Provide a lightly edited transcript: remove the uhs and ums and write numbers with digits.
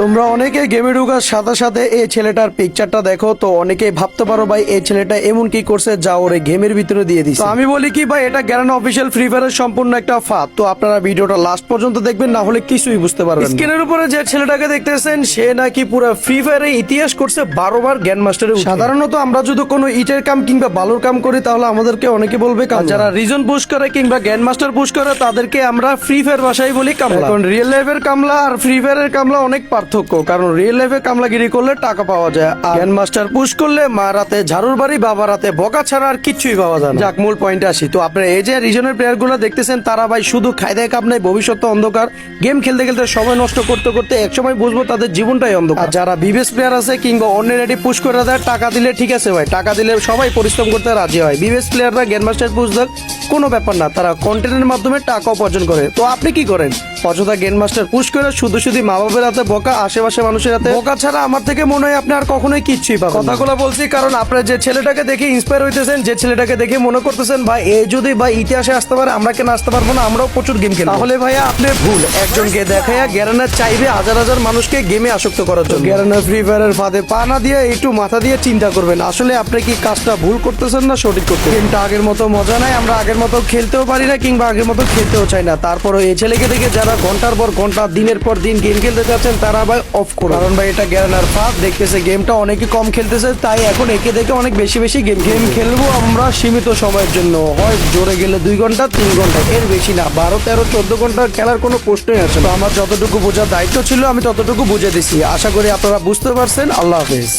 তোমরা অনেকে গেমে ঢোকার সাথে সাথে এই ছেলেটার পিকচারটা দেখো, তো অনেকেই ভাবতে পারো ভাই এই ছেলেটা এমন কি করছে যা ওরে গেমের ভিতরে দিয়ে দিচ্ছে। তো আমি বলি কি ভাই, এটা গ্যারানা অফিসিয়াল ফ্রি ফায়ারের সম্পূর্ণ একটা ফাঁদ। তো আপনারা ভিডিওটা লাস্ট পর্যন্ত দেখবেন, না হলে কিছুই বুঝতে পারবেন। স্ক্রিনের উপরে যে ছেলেটাকে দেখতেছেন সে নাকি পুরো ফ্রি ফায়ারে ইতিহাস করছে 12 বার গ্র্যান্ড মাস্টারে। সাধারণত আমরা যদি কোনো ইটের কাম কিংবা বালুর কাম করি তাহলে আমাদেরকে অনেকে বলবে কাম। যারা রিজন পুশ করে কিংবা গ্র্যান্ড মাস্টার পুশ করে তাদেরকে আমরা ফ্রি ফায়ার ভাষায় বলি কামলা। এখন রিয়েল লাইফের কামলা আর ফ্রি ফায়ারের কামলা অনেক পার্থক্য, কারণ রিয়েল লাইফে কামলাগিরি করলে টাকা পাওয়া যায়, আর গ্র্যান্ড মাস্টার পুশ করলে মা রাতে ঝাড়ুর বাড়ি বাবা রাতে বকা ছাড়া আর কিছুই পাওয়া যায় না। যাক, মূল পয়েন্টে আসি। তো আপনারা এই যে রিজনের প্লেয়ার গুলো দেখতেছেন তারা ভাই শুধু খাই দেয় কাপ নাই, ভবিষ্যৎ অন্ধকার। গেম খেলতে খেলতে সময় নষ্ট করতে করতে একসময় বুঝবো তাদের জীবনটাই অন্ধকার। আর যারা বিবেস প্লেয়ার আছে কিংবা অন্য রেডি পুশ করে দেয় টাকা দিলে, ঠিক আছে ভাই, টাকা দিলে সবাই পরিশ্রম করতে রাজি হয়। বিবেস প্লেয়াররা গ্র্যান্ড মাস্টার পুশ দেয় কোনো ব্যাপার না, তারা কন্টেন্টের মাধ্যমে টাকা উপার্জন করে। তো আপনি কি করেন? অযথা গ্র্যান্ড মাস্টার পুশ করে শুধু শুধু মা বাবার হাতে বকা, আশেপাশে মানুষের হাতে বকা ছাড়া আমার থেকে মনে হয় আপনি আর কখনোই কিচ্ছুই পাবেন। কথাগুলো বলছি কারণ আপনারা যে ছেলেটাকে দেখে ইন্সপায়ার হইতেছেন, যে ছেলেটাকে দেখে মনে করতেছেন ভাই এ যদি ভাই ইতিহাসে আসতে পারে আমরা কেন আসতে পারবো না, আমরাও প্রচুর গেম খেলি, তাহলে ভাইয়া আপনি ভুল। একজনকে দেখাইয়া গ্যারানা চাইবে হাজার হাজার মানুষকে গেমে আসক্ত করার জন্য। গ্যারানা ফ্রি ফায়ারের ফাঁদে পা না দিয়ে একটু মাথা দিয়ে চিন্তা করবেন আসলে আপনি কি কাজটা ভুল করতেছেন না সঠিক করতে। গেমটা আগের মতো মজা নাই, আমরা আগের মতো খেলতেও পারি না কিংবা আগের মতো খেলতেও চাই না। তারপরে এই ছেলেকে দেখে যারা ঘন্টার পর ঘন্টা দিনের পর দিন গেম খেলতে যাচ্ছেন তারা ভাই অফ করুন, কারণ ভাই এটা গ্যারানার ফাঁদ। দেখতেছে গেমটা অনেকে কম খেলতেছে, তাই এখন একে দেখে অনেক বেশি বেশি গেম খেলবো আমরা সীমিত সময়ের জন্য, হয় জোরে গেলে 2 ঘন্টা 3 ঘন্টা, এর বেশি না। 12 13 14 ঘন্টা খেলার কোনো প্রশ্নই আসে না। আমার যতটুকু বোঝার দায়িত্ব ছিল আমি ততটুকু বুঝে দিছি, আশা করি আপনারা বুঝতে পারছেন। আল্লাহ হাফেজ।